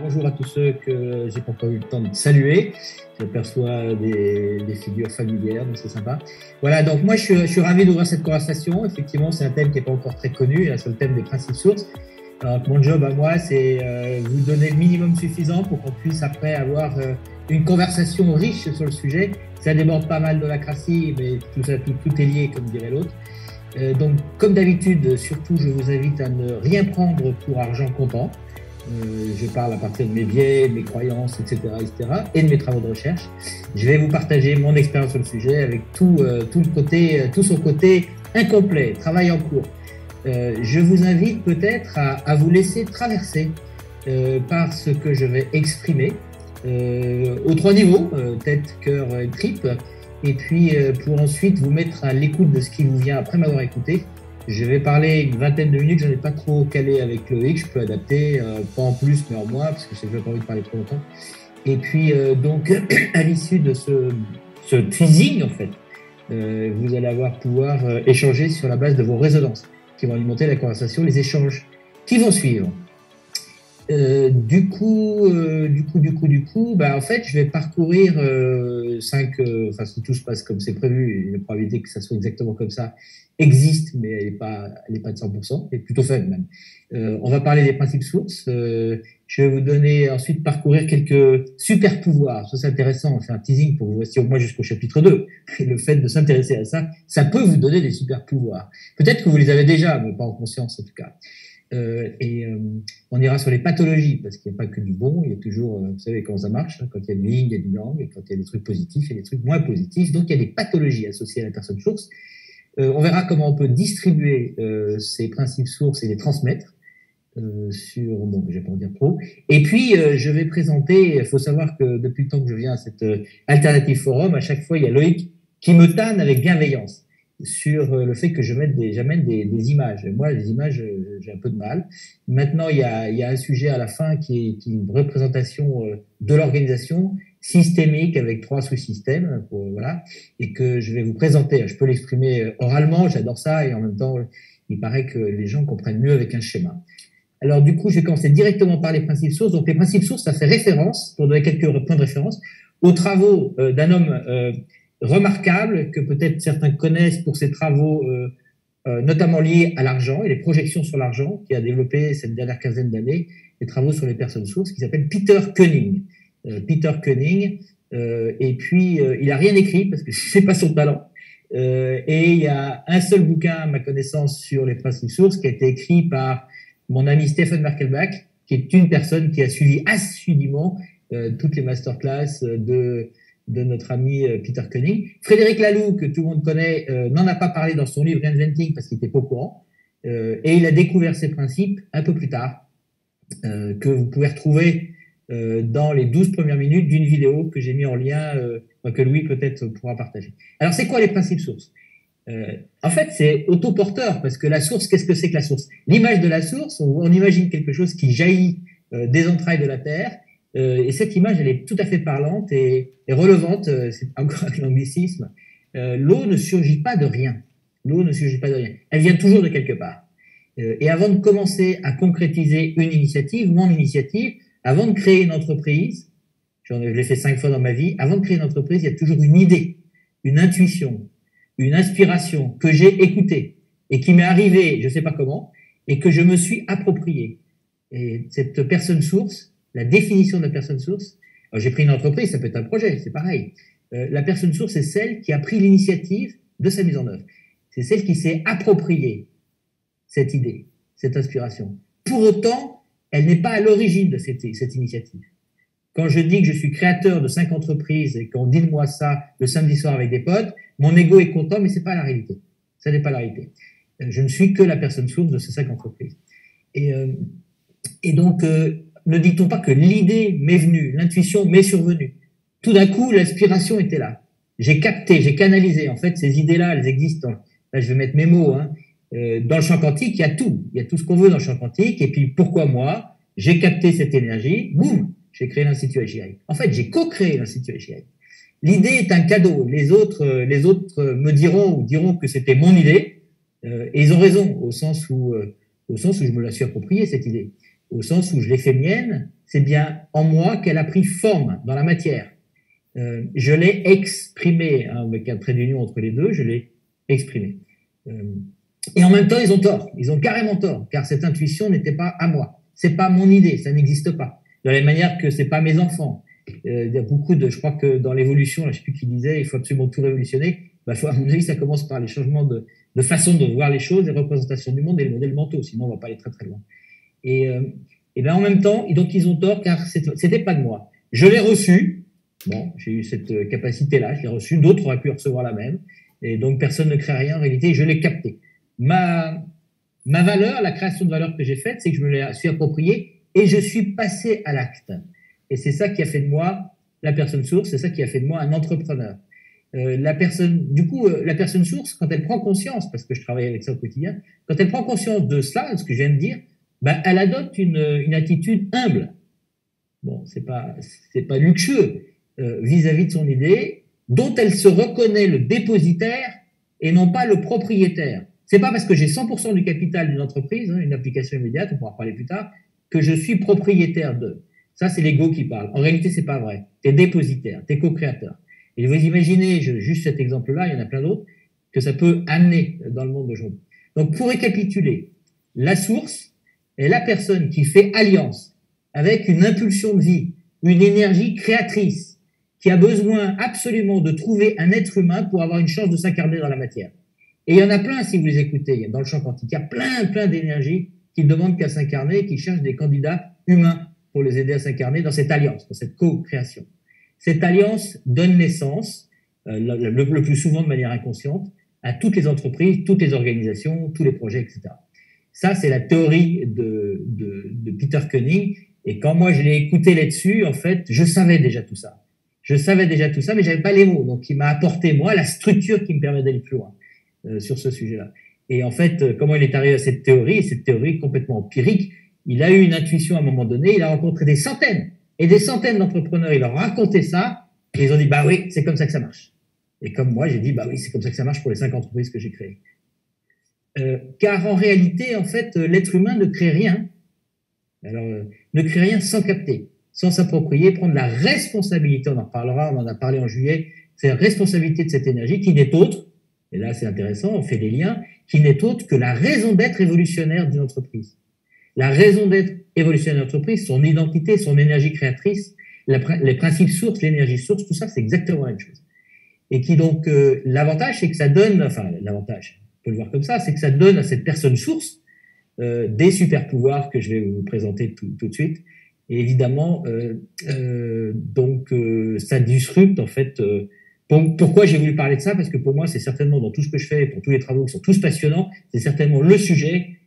Bonjour à tous ceux que j'ai pas encore eu le temps de saluer. J'aperçois des figures familières, donc c'est sympa. Voilà, donc moi je suis ravi d'ouvrir cette conversation. Effectivement, c'est un thème qui n'est pas encore très connu, c'est le thème des principes sources. Alors, mon job à moi, c'est vous donner le minimum suffisant pour qu'on puisse après avoir une conversation riche sur le sujet. Ça déborde pas mal de la crassie, mais tout est lié, comme dirait l'autre. Donc, comme d'habitude, surtout, je vous invite à ne rien prendre pour argent comptant. Je parle à partir de mes biais, de mes croyances, etc., etc., et de mes travaux de recherche. Je vais vous partager mon expérience sur le sujet avec tout son côté incomplet, travail en cours. Je vous invite peut-être à vous laisser traverser par ce que je vais exprimer aux trois niveaux, tête, cœur et tripes, et puis pour ensuite vous mettre à l'écoute de ce qui vous vient après m'avoir écouté. Je vais parler une vingtaine de minutes, j'en ai pas trop calé avec Loïc, je peux adapter, pas en plus mais en moins, parce que j'ai pas envie de parler trop longtemps. Et puis donc à l'issue de ce teasing en fait, vous allez pouvoir échanger sur la base de vos résonances, qui vont alimenter la conversation, les échanges qui vont suivre. Du coup, en fait, je vais parcourir si tout se passe comme c'est prévu, la probabilité que ça soit exactement comme ça existe, mais elle est pas de 100%, elle est plutôt faible même. On va parler des principes sources. Je vais vous donner ensuite parcourir quelques super pouvoirs. Ça, c'est intéressant. On fait un teasing pour vous voici au moins jusqu'au chapitre 2. Et le fait de s'intéresser à ça, ça peut vous donner des super pouvoirs. Peut-être que vous les avez déjà, mais pas en conscience en tout cas. On ira sur les pathologies, parce qu'il n'y a pas que du bon, il y a toujours, vous savez comment ça marche, quand il y a du yin, il y a du yang, et quand il y a des trucs positifs, il y a des trucs moins positifs, donc il y a des pathologies associées à la personne source. On verra comment on peut distribuer ces principes sources et les transmettre bon, je vais pas en dire trop. Et puis, je vais présenter, il faut savoir que depuis le temps que je viens à cet Alternative Forum, à chaque fois, il y a Loïc qui me tanne avec bienveillance sur le fait que j'amène des images. Moi, les images, j'ai un peu de mal. Maintenant, il y a un sujet à la fin qui est une représentation de l'organisation systémique avec 3 sous-systèmes, voilà, et que je vais vous présenter. Je peux l'exprimer oralement, j'adore ça, et en même temps, il paraît que les gens comprennent mieux avec un schéma. Alors, du coup, je vais commencer directement par les principes sources. Donc, les principes sources, ça fait référence, pour donner quelques points de référence, aux travaux d'un homme remarquable, que peut-être certains connaissent pour ses travaux notamment liés à l'argent et les projections sur l'argent, qui a développé cette dernière quinzaine d'années des travaux sur les personnes sources, qui s'appelle Peter Koenig. Et puis il a rien écrit parce que c'est pas son talent. Et il y a un seul bouquin, à ma connaissance, sur les principes sources, qui a été écrit par mon ami Stephen Merkelbach, qui est une personne qui a suivi assidûment toutes les masterclass de notre ami Peter Koenig. Frédéric Laloux, que tout le monde connaît, n'en a pas parlé dans son livre Reinventing parce qu'il n'était pas au courant. Et il a découvert ces principes un peu plus tard, que vous pouvez retrouver dans les 12 premières minutes d'une vidéo que j'ai mis en lien, que Louis peut-être pourra partager. Alors, c'est quoi les principes sources ? En fait, c'est autoporteur, parce que la source, qu'est-ce que c'est que la source ? L'image de la source, on imagine quelque chose qui jaillit des entrailles de la Terre, et cette image, elle est tout à fait parlante et relevante, c'est encore un anglicisme. L'eau ne surgit pas de rien. L'eau ne surgit pas de rien. Elle vient toujours de quelque part. Et avant de commencer à concrétiser une initiative, mon initiative, avant de créer une entreprise, je l'ai fait 5 fois dans ma vie, avant de créer une entreprise, il y a toujours une idée, une intuition, une inspiration que j'ai écoutée et qui m'est arrivée, je ne sais pas comment, et que je me suis appropriée. Et cette personne source, la définition de la personne source, alors j'ai pris une entreprise, ça peut être un projet, c'est pareil. La personne source, c'est celle qui a pris l'initiative de sa mise en œuvre. C'est celle qui s'est appropriée cette idée, cette inspiration. Pour autant, elle n'est pas à l'origine de cette initiative. Quand je dis que je suis créateur de 5 entreprises et qu'on dit de moi ça le samedi soir avec des potes, mon ego est content, mais c'est pas la réalité. Ça n'est pas la réalité. Je ne suis que la personne source de ces 5 entreprises. Et donc, ne dit-on pas que l'idée m'est venue, l'intuition m'est survenue. Tout d'un coup, l'inspiration était là. J'ai capté, j'ai canalisé. En fait, ces idées-là, elles existent. Là, je vais mettre mes mots. Dans le champ quantique, il y a tout. Il y a tout ce qu'on veut dans le champ quantique. Et puis, pourquoi moi ? J'ai capté cette énergie. Boum, j'ai créé l'Institut AGI. En fait, j'ai co-créé l'Institut AGI. L'idée est un cadeau. Les autres me diront que c'était mon idée. Et ils ont raison, au sens où je me la suis appropriée, cette idée. Au sens où je l'ai fait mienne, c'est bien en moi qu'elle a pris forme dans la matière. Je l'ai exprimé, hein, avec un trait d'union entre les deux, je l'ai exprimé. Et en même temps, ils ont tort, ils ont carrément tort, car cette intuition n'était pas à moi. C'est pas mon idée, ça n'existe pas. De la même manière que c'est pas mes enfants. Il y a beaucoup de, je crois que dans l'évolution, je sais plus qui disait, il faut absolument tout révolutionner. Bah, à mon avis, ça commence par les changements de façon de voir les choses, les représentations du monde et les modèles mentaux. Sinon, on va pas aller très très loin. Et ben en même temps, donc ils ont tort car c'était pas de moi. Je l'ai reçu. Bon, j'ai eu cette capacité-là, je l'ai reçu. D'autres auraient pu recevoir la même. Et donc personne ne crée rien. En réalité, je l'ai capté. Ma valeur, la création de valeur que j'ai faite, c'est que je me la suis appropriée et je suis passé à l'acte. Et c'est ça qui a fait de moi la personne source. C'est ça qui a fait de moi un entrepreneur. La personne source, quand elle prend conscience, parce que je travaille avec ça au quotidien, quand elle prend conscience de cela, de ce que je viens de dire, ben, elle adopte une attitude humble. Bon, c'est pas luxueux vis-à-vis de son idée, dont elle se reconnaît le dépositaire et non pas le propriétaire. C'est pas parce que j'ai 100% du capital d'une entreprise, hein, une application immédiate, on pourra en parler plus tard, que je suis propriétaire d'eux. Ça, c'est l'ego qui parle. En réalité, c'est pas vrai. T'es dépositaire, t'es co-créateur. Et vous imaginez, juste cet exemple-là, il y en a plein d'autres, que ça peut amener dans le monde d'aujourd'hui. Donc, pour récapituler, la source est la personne qui fait alliance avec une impulsion de vie, une énergie créatrice, qui a besoin absolument de trouver un être humain pour avoir une chance de s'incarner dans la matière. Et il y en a plein, si vous les écoutez, dans le champ quantique, il y a plein d'énergies qui ne demandent qu'à s'incarner, qui cherchent des candidats humains pour les aider à s'incarner dans cette alliance, dans cette co-création. Cette alliance donne naissance, le plus souvent de manière inconsciente, à toutes les entreprises, toutes les organisations, tous les projets, etc. Ça, c'est la théorie de Peter Koenig. Et quand moi, je l'ai écouté là-dessus, en fait, je savais déjà tout ça. Je savais déjà tout ça, mais j'avais pas les mots. Donc, il m'a apporté, moi, la structure qui me permet d'aller plus loin sur ce sujet-là. Et en fait, comment il est arrivé à cette théorie complètement empirique, il a eu une intuition à un moment donné, il a rencontré des centaines et des centaines d'entrepreneurs, il leur a raconté ça, et ils ont dit, bah oui, c'est comme ça que ça marche. Et comme moi, j'ai dit, bah oui, c'est comme ça que ça marche pour les 5 entreprises que j'ai créées. Car en réalité, en fait, l'être humain ne crée rien. Alors, ne crée rien sans capter, sans s'approprier, prendre la responsabilité, on en reparlera, on en a parlé en juillet, c'est la responsabilité de cette énergie qui n'est autre, et là c'est intéressant, on fait des liens, qui n'est autre que la raison d'être évolutionnaire d'une entreprise. La raison d'être évolutionnaire d'une entreprise, son identité, son énergie créatrice, les principes sources, l'énergie source, tout ça, c'est exactement la même chose. Et qui donc, l'avantage, c'est que ça donne, enfin l'avantage, on peut le voir comme ça, c'est que ça donne à cette personne source des super pouvoirs que je vais vous présenter tout de suite. Et évidemment, ça disrupte en fait. Pourquoi j'ai voulu parler de ça? Parce que pour moi, c'est certainement dans tout ce que je fais, pour tous les travaux qui sont tous passionnants, c'est certainement le sujet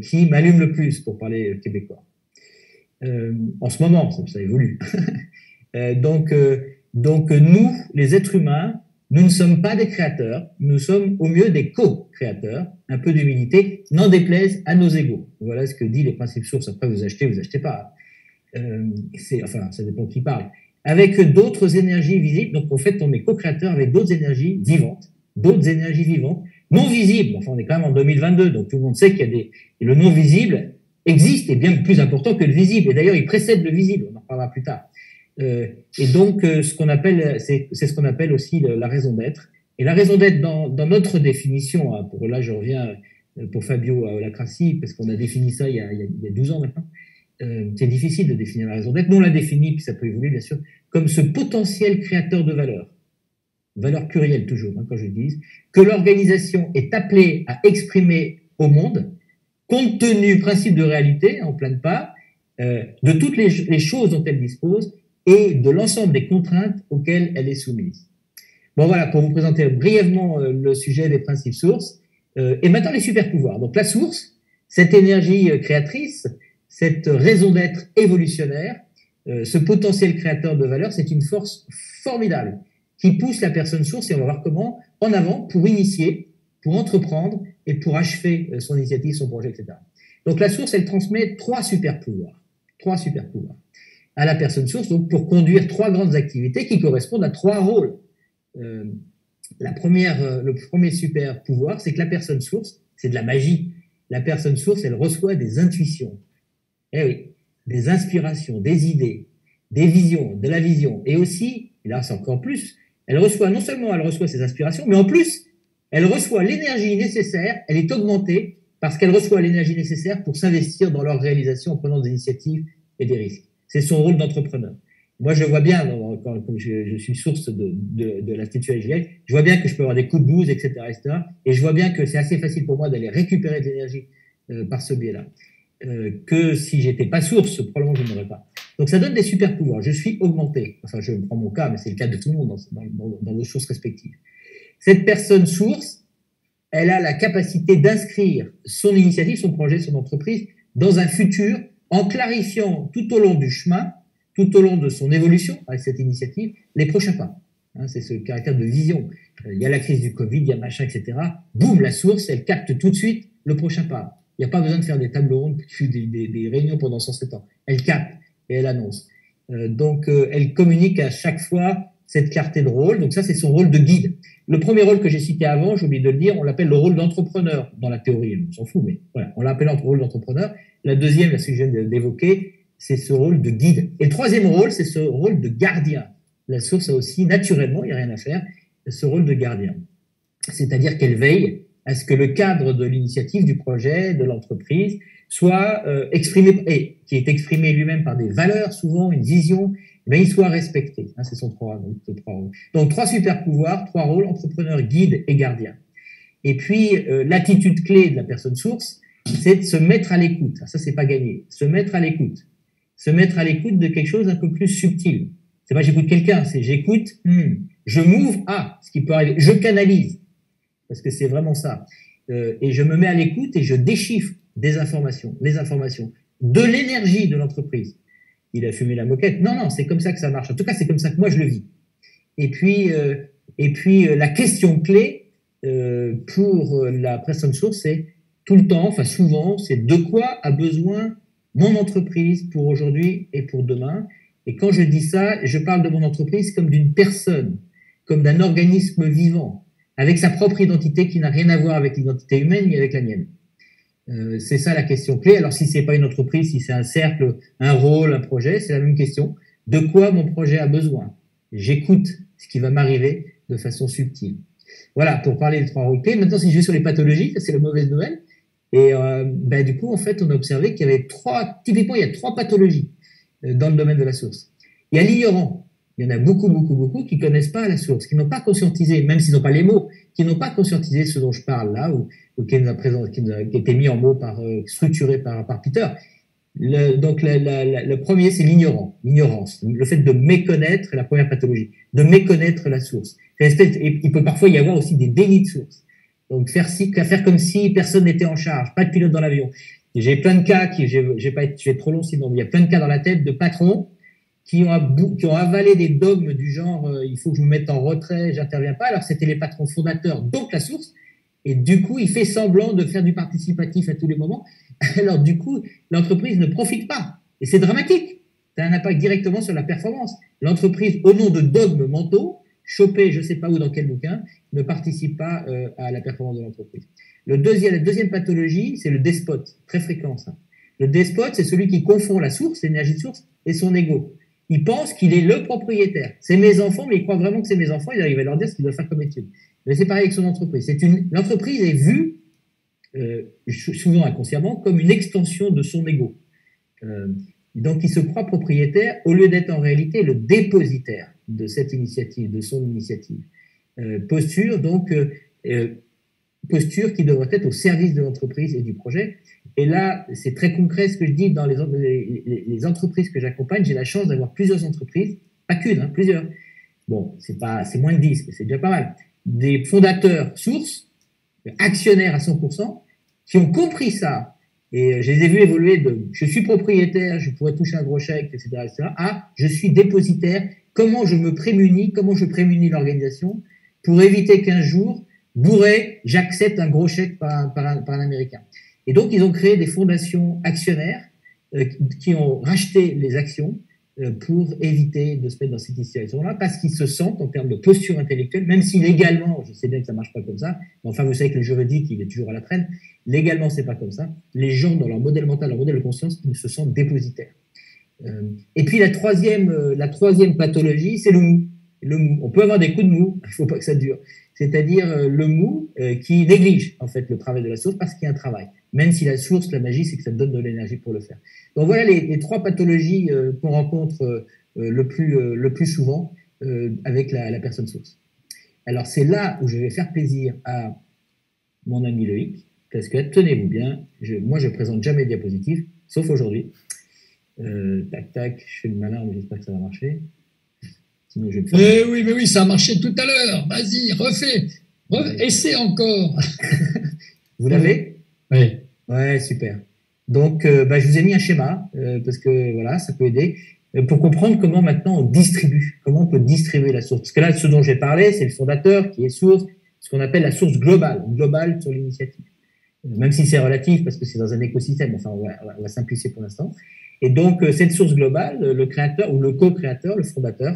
qui m'allume le plus pour parler québécois. En ce moment, ça évolue. Donc nous, les êtres humains, nous ne sommes pas des créateurs, nous sommes au mieux des co-créateurs, un peu d'humilité, n'en déplaise à nos égos. Voilà ce que dit les principes sources. Après, vous achetez pas. Ça dépend qui parle. Avec d'autres énergies visibles, donc en fait, on est co-créateur avec d'autres énergies vivantes, non visibles. Enfin, on est quand même en 2022, donc tout le monde sait qu'il y a le non visible existe et bien plus important que le visible. Et d'ailleurs, il précède le visible. On en reparlera plus tard. Et donc, c'est ce qu'on appelle aussi la raison d'être. Et la raison d'être dans notre définition, hein, là je reviens pour Fabio Lacrassi, parce qu'on a défini ça il y a 12 ans maintenant, c'est difficile de définir la raison d'être. Nous, on l'a défini, puis ça peut évoluer bien sûr, comme ce potentiel créateur de valeur plurielle toujours, hein, quand je dis, que l'organisation est appelée à exprimer au monde, compte tenu du principe de réalité, en pleine part, de toutes les choses dont elle dispose, et de l'ensemble des contraintes auxquelles elle est soumise. Bon voilà, pour vous présenter brièvement le sujet des principes sources, et maintenant les super pouvoirs. Donc la source, cette énergie créatrice, cette raison d'être évolutionnaire, ce potentiel créateur de valeur, c'est une force formidable qui pousse la personne source, et on va voir comment, en avant pour initier, pour entreprendre et pour achever son initiative, son projet, etc. Donc la source, elle transmet trois super pouvoirs à la personne source, donc pour conduire trois grandes activités qui correspondent à trois rôles. Le premier super pouvoir, c'est que la personne source, c'est de la magie. La personne source, elle reçoit des intuitions. Eh oui, des inspirations, des idées, des visions, de la vision, et aussi, et là c'est encore plus, elle reçoit, non seulement elle reçoit ses inspirations, mais en plus, elle reçoit l'énergie nécessaire, elle est augmentée parce qu'elle reçoit l'énergie nécessaire pour s'investir dans leur réalisation en prenant des initiatives et des risques. C'est son rôle d'entrepreneur. Moi, je vois bien, comme je suis source de l'Institut AGL, je vois bien que je peux avoir des coups de blues, etc., etc. Et je vois bien que c'est assez facile pour moi d'aller récupérer de l'énergie par ce biais-là. Que si j'étais pas source, probablement je n'aurais pas. Donc ça donne des super pouvoirs. Je suis augmenté. Enfin, je prends mon cas, mais c'est le cas de tout le monde dans vos sources respectives. Cette personne source, elle a la capacité d'inscrire son initiative, son projet, son entreprise dans un futur en clarifiant tout au long du chemin, tout au long de son évolution avec cette initiative, les prochains pas. Hein, c'est ce caractère de vision. Il y a la crise du Covid, il y a machin, etc. Boum, la source, elle capte tout de suite le prochain pas. Il n'y a pas besoin de faire des tables rondes, des réunions pendant 107 ans. Elle capte et elle annonce. Donc, elle communique à chaque fois cette clarté de rôle. Donc ça, c'est son rôle de guide. Le premier rôle que j'ai cité avant, j'ai oublié de le dire, on l'appelle le rôle d'entrepreneur dans la théorie. On s'en fout, mais voilà, on l'appelle le rôle d'entrepreneur. La deuxième, ce que je viens d'évoquer, c'est ce rôle de guide. Et le troisième rôle, c'est ce rôle de gardien. La source a aussi, naturellement, il n'y a rien à faire, ce rôle de gardien. C'est-à-dire qu'elle veille à ce que le cadre de l'initiative, du projet, de l'entreprise, soit exprimé, et qui est exprimé lui-même par des valeurs, souvent une vision, mais il soit respecté. Hein, c'est son trois rôles. Donc, trois super pouvoirs, trois rôles, entrepreneur, guide et gardien. Et puis, l'attitude clé de la personne source, c'est de se mettre à l'écoute. Ça, c'est pas gagné. Se mettre à l'écoute. Se mettre à l'écoute de quelque chose d'un peu plus subtil. C'est pas j'écoute quelqu'un, c'est j'écoute, je m'ouvre à ce qui peut arriver. Je canalise. Parce que c'est vraiment ça. Et je me mets à l'écoute et je déchiffre des informations, les informations, de l'énergie de l'entreprise. Il a fumé la moquette. Non, non, c'est comme ça que ça marche. En tout cas, c'est comme ça que moi je le vis. Et puis la question clé pour la personne source, c'est tout le temps, enfin souvent, c'est de quoi a besoin mon entreprise pour aujourd'hui et pour demain. Et quand je dis ça, je parle de mon entreprise comme d'une personne, comme d'un organisme vivant, avec sa propre identité qui n'a rien à voir avec l'identité humaine ni avec la mienne. C'est ça la question clé. Alors si c'est pas une entreprise, si c'est un cercle, un rôle, un projet, c'est la même question. De quoi mon projet a besoin? J'écoute ce qui va m'arriver de façon subtile. Voilà, pour parler des trois rôles clés. Maintenant, si je vais sur les pathologies, c'est la mauvaise nouvelle. Et du coup, en fait, on a observé qu'il y avait typiquement, il y a trois pathologies dans le domaine de la source. Il y a l'ignorant. Il y en a beaucoup qui connaissent pas la source, qui n'ont pas conscientisé, même s'ils n'ont pas les mots, qui n'ont pas conscientisé ce dont je parle là, ou qui a été mis en mots structuré par Peter. Donc, le premier, c'est l'ignorance, le fait de méconnaître la première pathologie, de méconnaître la source. Et il peut parfois y avoir aussi des dénis de source. Donc, faire comme si personne n'était en charge, pas de pilote dans l'avion. J'ai plein de cas je vais trop long sinon, mais il y a plein de cas dans la tête de patrons qui ont avalé des dogmes du genre il faut que je me mette en retrait, j'interviens pas. Alors c'était les patrons fondateurs, donc la source. Et du coup, il fait semblant de faire du participatif à tous les moments. Alors du coup, l'entreprise ne profite pas. Et c'est dramatique. Ça a un impact directement sur la performance. L'entreprise, au nom de dogmes mentaux, chopés je sais pas où dans quel bouquin, ne participe pas à la performance de l'entreprise. La deuxième pathologie, c'est le despote. Très fréquent ça. Le despote, c'est celui qui confond la source, l'énergie de source, et son ego. Il pense qu'il est le propriétaire. C'est mes enfants, mais il croit vraiment que c'est mes enfants. Il arrive à leur dire ce qu'ils doivent faire comme étude. Mais c'est pareil avec son entreprise. L'entreprise est vue, souvent inconsciemment, comme une extension de son ego. Donc, il se croit propriétaire au lieu d'être en réalité le dépositaire de cette initiative, de son initiative. Posture qui devrait être au service de l'entreprise et du projet. Et là, c'est très concret ce que je dis dans les entreprises que j'accompagne. J'ai la chance d'avoir plusieurs entreprises, pas qu'une, plusieurs. Bon, c'est moins de 10, mais c'est déjà pas mal. Des fondateurs sources, actionnaires à 100%, qui ont compris ça. Et je les ai vus évoluer je suis propriétaire, je pourrais toucher un gros chèque, etc., à je suis dépositaire. Comment je prémunis l'organisation pour éviter qu'un jour, bourré, j'accepte un gros chèque par un Américain. Et donc, ils ont créé des fondations actionnaires qui ont racheté les actions pour éviter de se mettre dans cette situation-là, parce qu'ils se sentent, en termes de posture intellectuelle, même si légalement, je sais bien que ça marche pas comme ça, mais enfin, vous savez que le juridique, il est toujours à la traîne, légalement, c'est pas comme ça. Les gens, dans leur modèle mental, leur modèle de conscience, ils se sentent dépositaires. Et puis la troisième pathologie, c'est le mou. Le mou. On peut avoir des coups de mou, il ne faut pas que ça dure. C'est-à-dire le mou qui néglige en fait le travail de la source parce qu'il y a un travail. Même si la source, la magie, c'est que ça donne de l'énergie pour le faire. Donc voilà les trois pathologies qu'on rencontre le plus souvent avec la personne source. Alors c'est là où je vais faire plaisir à mon ami Loïc, parce que tenez-vous bien, moi je présente jamais de diapositives, sauf aujourd'hui. Tac tac, je fais le malin, mais j'espère que ça va marcher. Sinon, je mais oui, ça a marché tout à l'heure. Vas-y, refais. Essaie encore. Vous l'avez? Oui. Ouais, super. Donc, je vous ai mis un schéma, parce que voilà, ça peut aider, pour comprendre comment maintenant on distribue, comment on peut distribuer la source. Parce que là, ce dont j'ai parlé, c'est le fondateur qui est source, ce qu'on appelle la source globale sur l'initiative. Même si c'est relatif, parce que c'est dans un écosystème, enfin, on va simplifier pour l'instant. Et donc, cette source globale, le créateur ou le co-créateur, le fondateur,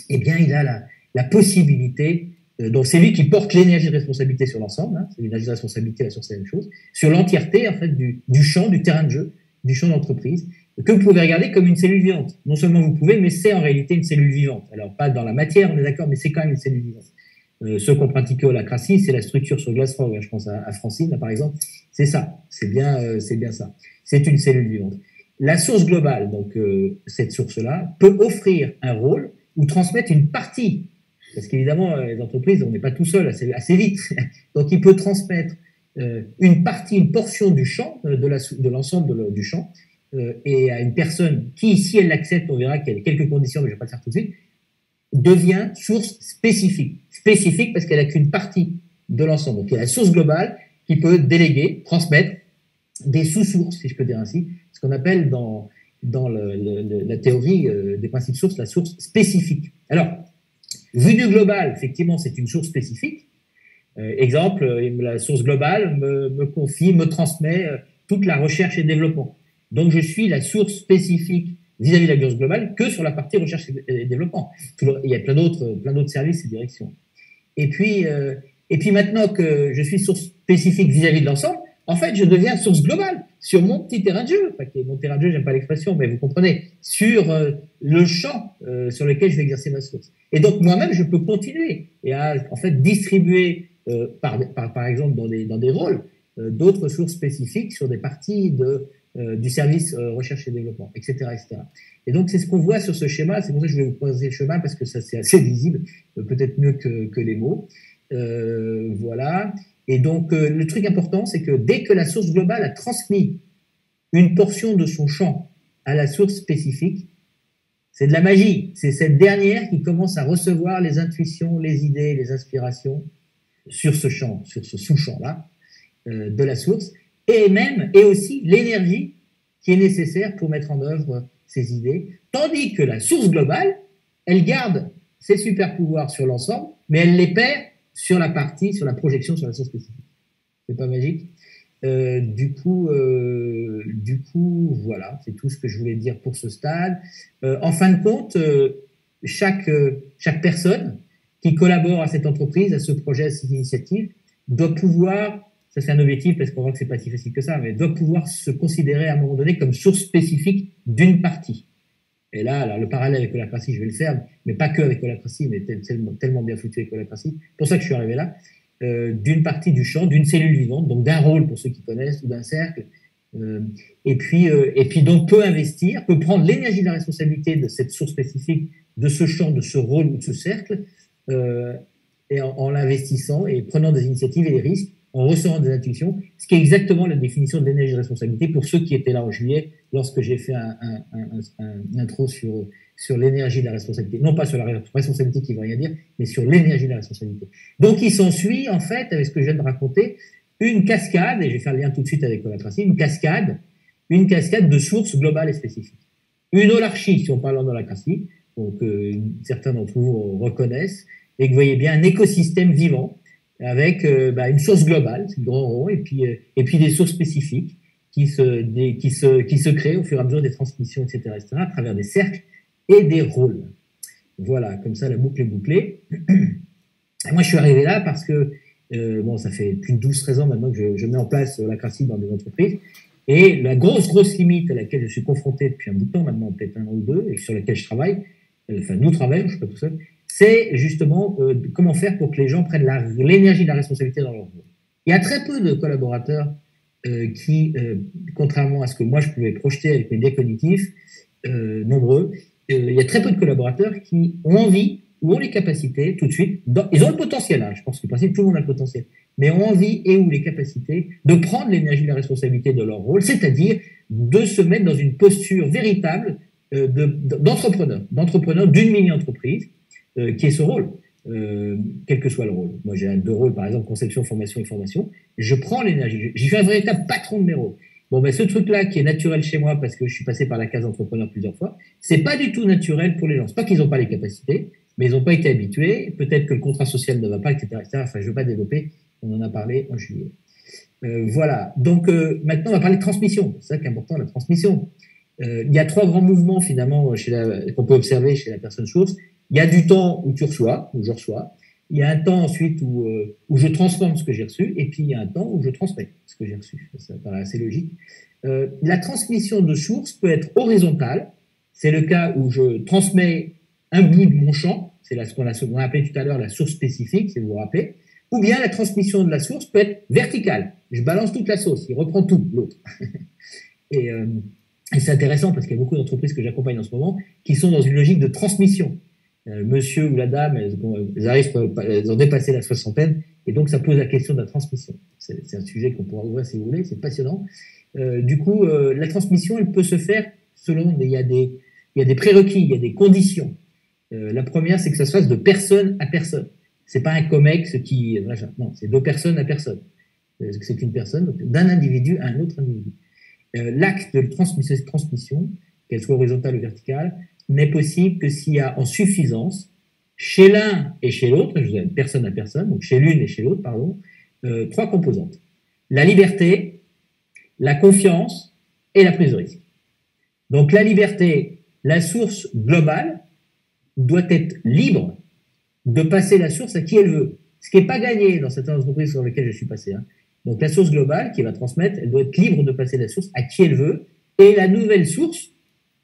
eh bien, il a la possibilité, donc c'est lui qui porte l'énergie de responsabilité sur l'ensemble, hein, c'est l'énergie de responsabilité, la source, c'est la même chose, sur l'entièreté, en fait, du champ, du terrain de jeu, du champ d'entreprise, que vous pouvez regarder comme une cellule vivante. Non seulement vous pouvez, mais c'est en réalité une cellule vivante. Alors, pas dans la matière, on est d'accord, mais c'est quand même une cellule vivante. Ceux qui ont pratiqué holacratie, c'est la structure sur Glassfrog, je pense à Francine, là, par exemple, c'est ça, c'est bien ça. C'est une cellule vivante. La source globale, donc cette source-là, peut offrir un rôle ou transmettre une partie. Parce qu'évidemment, les entreprises, on n'est pas tout seul assez vite. Donc, il peut transmettre une partie, une portion du champ, de l'ensemble du champ, et à une personne qui, si elle l'accepte, on verra qu'il y a quelques conditions, mais je ne vais pas le faire tout de suite, devient source spécifique. Spécifique parce qu'elle n'a qu'une partie de l'ensemble. Donc, il y a la source globale qui peut déléguer, transmettre des sous-sources, si je peux dire ainsi, ce qu'on appelle dans la théorie des principes sources, la source spécifique. Alors, vu du global, effectivement, c'est une source spécifique. Exemple, la source globale me confie, me transmet toute la recherche et développement. Donc, je suis la source spécifique vis-à-vis de la source globale que sur la partie recherche et développement. Il y a plein d'autres services et directions. Et puis maintenant que je suis source spécifique vis-à-vis de l'ensemble, en fait, je deviens source globale sur mon petit terrain de jeu. Enfin, mon terrain de jeu, j'aime pas l'expression, mais vous comprenez, sur le champ sur lequel je vais exercer ma source. Et donc, moi-même, je peux continuer et en fait, distribuer, par exemple, dans des rôles, d'autres sources spécifiques sur des parties du service recherche et développement, etc., etc. Et donc, c'est ce qu'on voit sur ce schéma. C'est pour ça que je vais vous poser le schéma, parce que ça, c'est assez visible, peut-être mieux que les mots. Voilà. Et donc, le truc important, c'est que dès que la source globale a transmis une portion de son champ à la source spécifique, c'est de la magie. C'est cette dernière qui commence à recevoir les intuitions, les idées, les inspirations sur ce champ, sur ce sous-champ-là de la source, et aussi l'énergie qui est nécessaire pour mettre en œuvre ces idées, tandis que la source globale, elle garde ses super pouvoirs sur l'ensemble, mais elle les perd sur la projection sur la source spécifique. C'est pas magique? Du coup, voilà, c'est tout ce que je voulais dire pour ce stade. En fin de compte, chaque personne qui collabore à cette entreprise, à ce projet, à cette initiative, doit pouvoir, ça c'est un objectif parce qu'on voit que c'est pas si facile que ça, mais doit pouvoir se considérer à un moment donné comme source spécifique d'une partie. Et là, alors, le parallèle avec holacratie, je vais le faire, mais pas que avec holacratie, mais tellement bien foutu avec holacratie. C'est pour ça que je suis arrivé là. D'une partie du champ, d'une cellule vivante, donc d'un rôle pour ceux qui connaissent, ou d'un cercle. Et puis donc peut investir, peut prendre l'énergie de la responsabilité de cette source spécifique, de ce champ, de ce rôle ou de ce cercle, et en l'investissant et prenant des initiatives et des risques, en recevant des intuitions, ce qui est exactement la définition de l'énergie de responsabilité pour ceux qui étaient là en juillet, lorsque j'ai fait un intro sur l'énergie de la responsabilité. Non pas sur la responsabilité qui ne veut rien dire, mais sur l'énergie de la responsabilité. Donc, il s'ensuit, en fait, avec ce que je viens de raconter, une cascade, et je vais faire le lien tout de suite avec holacratie, une cascade de sources globales et spécifiques. Une holarchie, si on parle en holacratie, donc certains d'entre vous reconnaissent, et que vous voyez bien un écosystème vivant, avec une source globale, c'est le grand rond, et puis des sources spécifiques qui se créent au fur et à mesure des transmissions, etc., à travers des cercles et des rôles. Voilà, comme ça, la boucle est bouclée. Et moi, je suis arrivé là parce que, ça fait plus de 12-13 ans maintenant que je mets en place holacratie dans des entreprises, Et la grosse limite à laquelle je suis confronté depuis un bout de temps maintenant, peut-être un an ou deux, et sur laquelle je travaille, enfin nous travaillons, je ne suis pas tout seul, c'est justement comment faire pour que les gens prennent l'énergie de la responsabilité dans leur rôle. Il y a très peu de collaborateurs qui, contrairement à ce que moi je pouvais projeter avec mes biais cognitifs, nombreux, il y a très peu de collaborateurs qui ont envie ou ont les capacités tout de suite, ils ont le potentiel, hein, je pense que tout le monde a le potentiel, mais ont envie et ou les capacités de prendre l'énergie de la responsabilité de leur rôle, c'est-à-dire de se mettre dans une posture véritable d'entrepreneur d'une mini-entreprise qui est ce rôle, quel que soit le rôle. Moi, j'ai deux rôles, par exemple, conception, formation et formation. Je prends l'énergie. J'y suis un véritable patron de mes rôles. Bon, ben, ce truc-là qui est naturel chez moi parce que je suis passé par la case entrepreneur plusieurs fois, c'est pas du tout naturel pour les gens. C'est pas qu'ils n'ont pas les capacités, mais ils n'ont pas été habitués. Peut-être que le contrat social ne va pas, etc., etc. Enfin, je ne veux pas développer. On en a parlé en juillet. Voilà. Donc, maintenant, on va parler de transmission. C'est ça qui est important, la transmission. Il y a trois grands mouvements, finalement, qu'on peut observer chez la personne source. Il y a du temps où tu reçois, où je reçois. Il y a un temps ensuite où je transforme ce que j'ai reçu. Et puis, il y a un temps où je transmets ce que j'ai reçu. Ça paraît assez logique. La transmission de source peut être horizontale. C'est le cas où je transmets un bout de mon champ. C'est ce qu'on a appelé tout à l'heure la source spécifique, si vous vous rappelez. Ou bien la transmission de la source peut être verticale. Je balance toute la sauce. Il reprend tout, l'autre. Et c'est intéressant parce qu'il y a beaucoup d'entreprises que j'accompagne en ce moment qui sont dans une logique de transmission. Monsieur ou la dame, elles ont dépassé la soixantaine et donc ça pose la question de la transmission. C'est un sujet qu'on pourra ouvrir si vous voulez, c'est passionnant. Du coup, la transmission, elle peut se faire selon, il y a des prérequis, il y a des conditions. La première, c'est que ça se fasse de personne à personne. C'est pas un comex qui, non, c'est de personne à personne. C'est une personne, d'un individu à un autre individu. L'acte de transmission, qu'elle soit horizontale ou verticale, n'est possible que s'il y a en suffisance, chez l'un et chez l'autre, je vous dis personne à personne, donc chez l'une et chez l'autre, pardon, trois composantes. La liberté, la confiance et la prise de risque. Donc la liberté, la source globale doit être libre de passer la source à qui elle veut. Ce qui n'est pas gagné dans cette entreprise sur laquelle je suis passé. Hein. Donc la source globale qui va transmettre, elle doit être libre de passer la source à qui elle veut. Et la nouvelle source,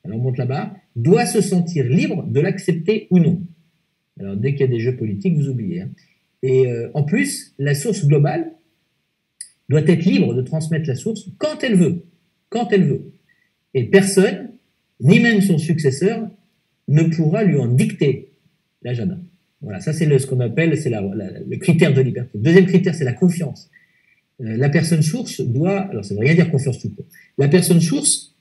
alors on monte là-bas, doit se sentir libre de l'accepter ou non. Alors dès qu'il y a des jeux politiques, vous oubliez. Hein. Et en plus, la source globale doit être libre de transmettre la source quand elle veut. Quand elle veut. Et personne, ni même son successeur, ne pourra lui en dicter l'agenda. Voilà, ça c'est ce qu'on appelle, c'est le critère de liberté. Le deuxième critère, c'est la confiance. La personne source doit, alors ça ne veut rien dire confiance tout court, la personne source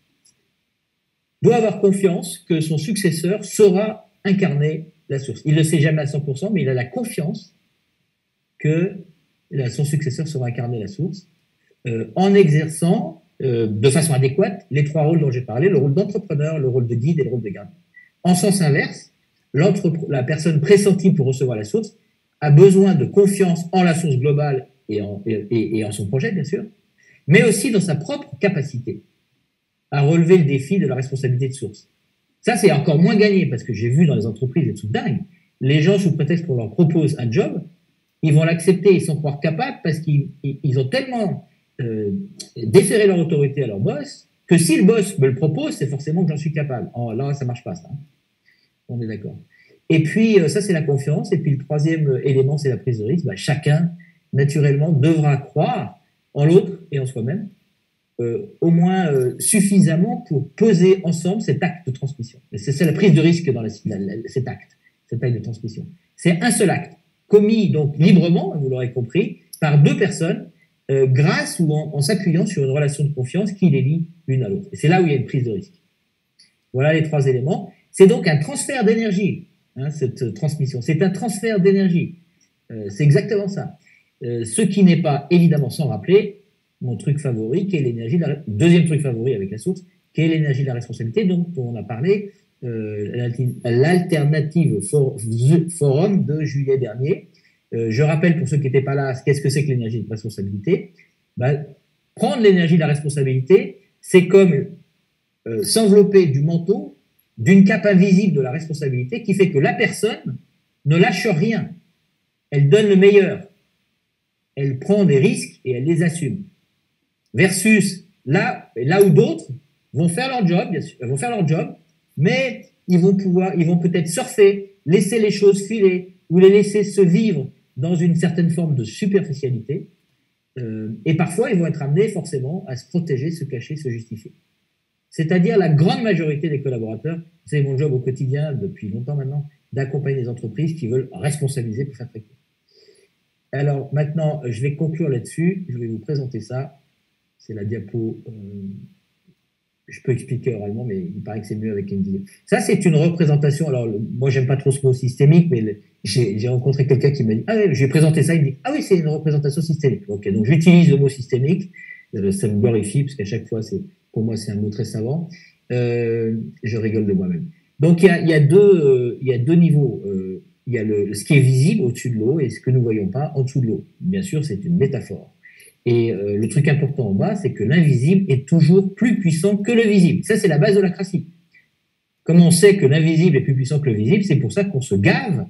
doit avoir confiance que son successeur saura incarner la source. Il ne le sait jamais à 100%, mais il a la confiance que son successeur saura incarner la source en exerçant de façon adéquate les trois rôles dont j'ai parlé, le rôle d'entrepreneur, le rôle de guide et le rôle de garde. En sens inverse, la personne pressentie pour recevoir la source a besoin de confiance en la source globale et en son projet, bien sûr, mais aussi dans sa propre capacité à relever le défi de la responsabilité de source. Ça, c'est encore moins gagné parce que j'ai vu dans les entreprises des trucs dingues. Les gens, sous prétexte qu'on leur propose un job, ils vont l'accepter et s'en croire capables parce qu'ils ont tellement déféré leur autorité à leur boss que si le boss me le propose, c'est forcément que j'en suis capable. Oh, là, ça marche pas, ça. On est d'accord. Et puis, ça, c'est la confiance. Et puis, le troisième élément, c'est la prise de risque. Bah, chacun, naturellement, devra croire en l'autre et en soi-même, au moins suffisamment pour peser ensemble cet acte de transmission. Et c'est ça la prise de risque dans cet acte de transmission. C'est un seul acte, commis donc librement, vous l'aurez compris, par deux personnes, grâce ou en s'appuyant sur une relation de confiance qui les lie l'une à l'autre. Et c'est là où il y a une prise de risque. Voilà les trois éléments. C'est donc un transfert d'énergie, hein, cette transmission. C'est un transfert d'énergie. C'est exactement ça. Ce qui n'est pas, évidemment, sans rappeler, mon truc favori, qui est l'énergie, deuxième truc favori avec la source, qui est l'énergie de la responsabilité, dont on a parlé l'Alternative Forum de juillet dernier. Je rappelle pour ceux qui n'étaient pas là, qu'est-ce que c'est que l'énergie de responsabilité. Prendre l'énergie de la responsabilité, c'est comme s'envelopper du manteau d'une cape invisible de la responsabilité qui fait que la personne ne lâche rien. Elle donne le meilleur. Elle prend des risques et elle les assume. Versus Là où d'autres vont faire leur job, bien sûr, mais ils vont peut-être surfer, laisser les choses filer, ou les laisser se vivre dans une certaine forme de superficialité. Et parfois, ils vont être amenés forcément à se protéger, se cacher, se justifier. C'est-à-dire la grande majorité des collaborateurs, c'est mon job au quotidien depuis longtemps maintenant, d'accompagner des entreprises qui veulent responsabiliser pour faire très court. Alors maintenant, je vais conclure là-dessus, je vais vous présenter ça. C'est la diapo, je peux expliquer oralement, mais il paraît que c'est mieux avec une vidéo. Ça, c'est une représentation, alors moi j'aime pas trop ce mot systémique, mais j'ai rencontré quelqu'un qui m'a dit, ah oui, je vais présenter ça, il me dit, ah oui, c'est une représentation systémique. Ok, donc j'utilise le mot systémique, ça me glorifie, parce qu'à chaque fois, pour moi, c'est un mot très savant. Je rigole de moi-même. Donc il y a deux niveaux. Il y a ce qui est visible au-dessus de l'eau et ce que nous ne voyons pas en dessous de l'eau. Bien sûr, c'est une métaphore. Et le truc important en bas, c'est que l'invisible est toujours plus puissant que le visible. Ça, c'est la base de la cratie. Comme on sait que l'invisible est plus puissant que le visible, c'est pour ça qu'on se gave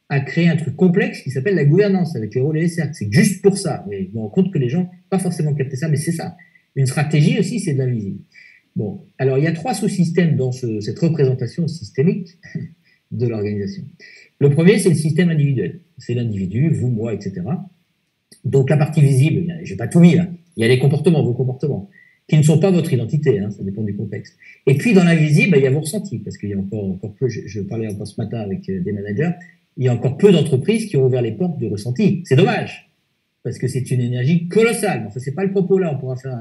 à créer un truc complexe qui s'appelle la gouvernance, avec les rôles et les cercles. C'est juste pour ça. Mais je me rends compte que les gens n'ont pas forcément capté ça, mais c'est ça. Une stratégie aussi, c'est de l'invisible. Bon, alors il y a 3 sous-systèmes dans cette représentation systémique de l'organisation. Le premier, c'est le système individuel. C'est l'individu, vous, moi, etc. Donc la partie visible, je n'ai pas tout mis là. Il y a les comportements, vos comportements, qui ne sont pas votre identité, hein, ça dépend du contexte. Et puis dans l'invisible, il y a vos ressentis, parce qu'il y a encore peu, je parlais encore ce matin avec des managers, il y a encore peu d'entreprises qui ont ouvert les portes du ressenti. C'est dommage, parce que c'est une énergie colossale. Enfin, c'est pas le propos là, on pourra faire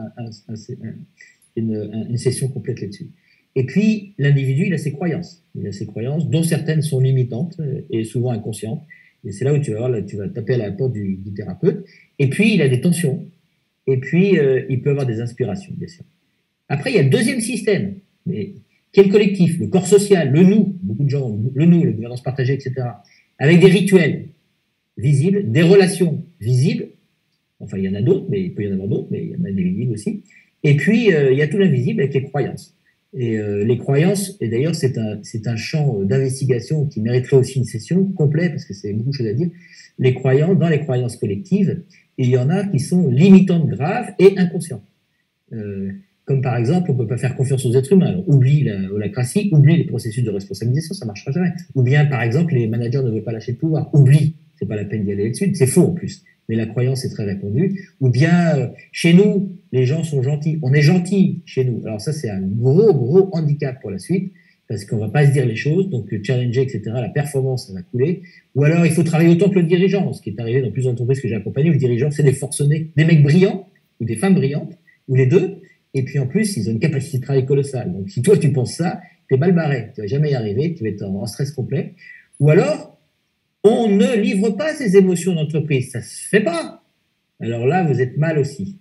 une session complète là-dessus. Et puis, l'individu, il a ses croyances. Il a ses croyances, dont certaines sont limitantes et souvent inconscientes. Et c'est là où tu vas taper à la porte du thérapeute. Et puis, il a des tensions. Et puis, il peut avoir des inspirations, bien sûr. Après, il y a le deuxième système, qui est le collectif, le corps social, le nous. Beaucoup de gens, le nous, la gouvernance partagée, etc. Avec des rituels visibles, des relations visibles. Enfin, il y en a d'autres, mais il peut y en avoir d'autres, mais il y en a des visibles aussi. Et puis, il y a tout l'invisible avec les croyances. Et les croyances, et d'ailleurs, c'est un champ d'investigation qui mériterait aussi une session complète, parce que c'est beaucoup de choses à dire. Les croyances, dans les croyances collectives, il y en a qui sont limitantes, graves et inconscientes. Comme par exemple, on ne peut pas faire confiance aux êtres humains. Alors, oublie la cratie, oublie les processus de responsabilisation, ça ne marchera jamais. Ou bien, par exemple, les managers ne veulent pas lâcher le pouvoir. Oublie, c'est pas la peine d'y aller là-dessus. C'est faux en plus. Mais la croyance est très répandue. Ou bien, chez nous, les gens sont gentils. On est gentils chez nous. Alors ça, c'est un gros handicap pour la suite, parce qu'on va pas se dire les choses, donc challenger, etc., la performance, ça va couler. Ou alors, il faut travailler autant que le dirigeant, ce qui est arrivé dans plusieurs entreprises que j'ai accompagnées, où le dirigeant, c'est des forcenés, des mecs brillants, ou des femmes brillantes, ou les deux, et puis en plus, ils ont une capacité de travail colossale. Donc si toi, tu penses ça, t'es mal barré, tu vas jamais y arriver, tu vas être en stress complet. Ou alors, on ne livre pas ses émotions d'entreprise, ça se fait pas. Alors là, vous êtes mal aussi.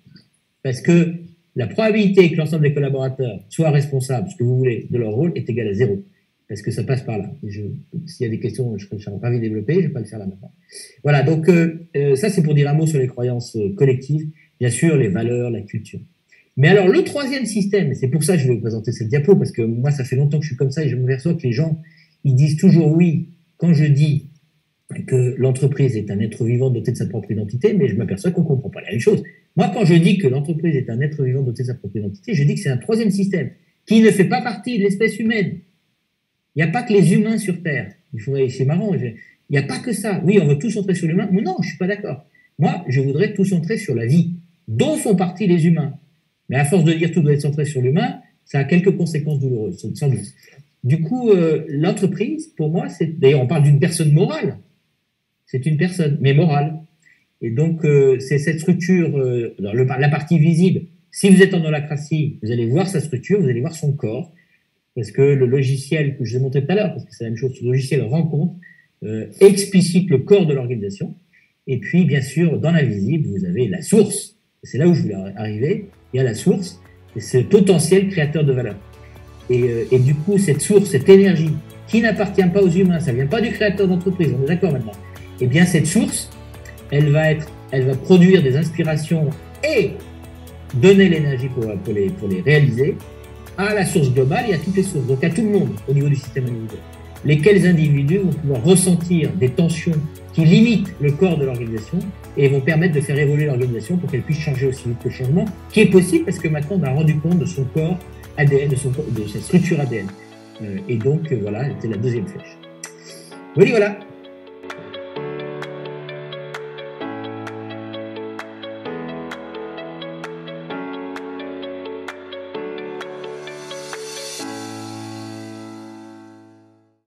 Parce que la probabilité que l'ensemble des collaborateurs soient responsables, ce que vous voulez, de leur rôle est égale à 0. Parce que ça passe par là. S'il y a des questions, je serais ravi de développer, je ne vais pas le faire là maintenant. Voilà, donc ça c'est pour dire un mot sur les croyances collectives, bien sûr, les valeurs, la culture. Mais alors le troisième système, et c'est pour ça que je vais vous présenter cette diapo, parce que moi ça fait longtemps que je suis comme ça et je me perçois que les gens, ils disent toujours oui quand je dis que l'entreprise est un être vivant doté de sa propre identité, mais je m'aperçois qu'on ne comprend pas la même chose. Moi, quand je dis que l'entreprise est un être vivant doté de sa propre identité, je dis que c'est un troisième système qui ne fait pas partie de l'espèce humaine. Il n'y a pas que les humains sur Terre. C'est marrant, il n'y a pas que ça. Oui, on veut tout centrer sur l'humain, mais non, je ne suis pas d'accord. Moi, je voudrais tout centrer sur la vie, dont font partie les humains. Mais à force de dire tout doit être centré sur l'humain, ça a quelques conséquences douloureuses, sans doute. Du coup, l'entreprise, pour moi, d'ailleurs, on parle d'une personne morale. C'est une personne, mais morale. Et donc, c'est cette structure, dans la partie visible. Si vous êtes en holacratie, vous allez voir sa structure, vous allez voir son corps, parce que le logiciel que je vous ai montré tout à l'heure, parce que c'est la même chose, le logiciel rencontre, explicite le corps de l'organisation. Et puis, bien sûr, dans l'invisible, vous avez la source. C'est là où je voulais arriver. Il y a la source, et c'est le potentiel créateur de valeur. Et du coup, cette source, cette énergie, qui n'appartient pas aux humains, ça ne vient pas du créateur d'entreprise, on est d'accord maintenant. Eh bien, cette source, elle va produire des inspirations et donner l'énergie pour les réaliser à la source globale et à toutes les sources, donc à tout le monde au niveau du système individuel. lesquels individus vont pouvoir ressentir des tensions qui limitent le corps de l'organisation et vont permettre de faire évoluer l'organisation pour qu'elle puisse changer aussi vite que le changement, qui est possible parce que maintenant on a rendu compte de son corps ADN, de sa structure ADN. Et donc voilà, c'était la deuxième flèche. Voilà.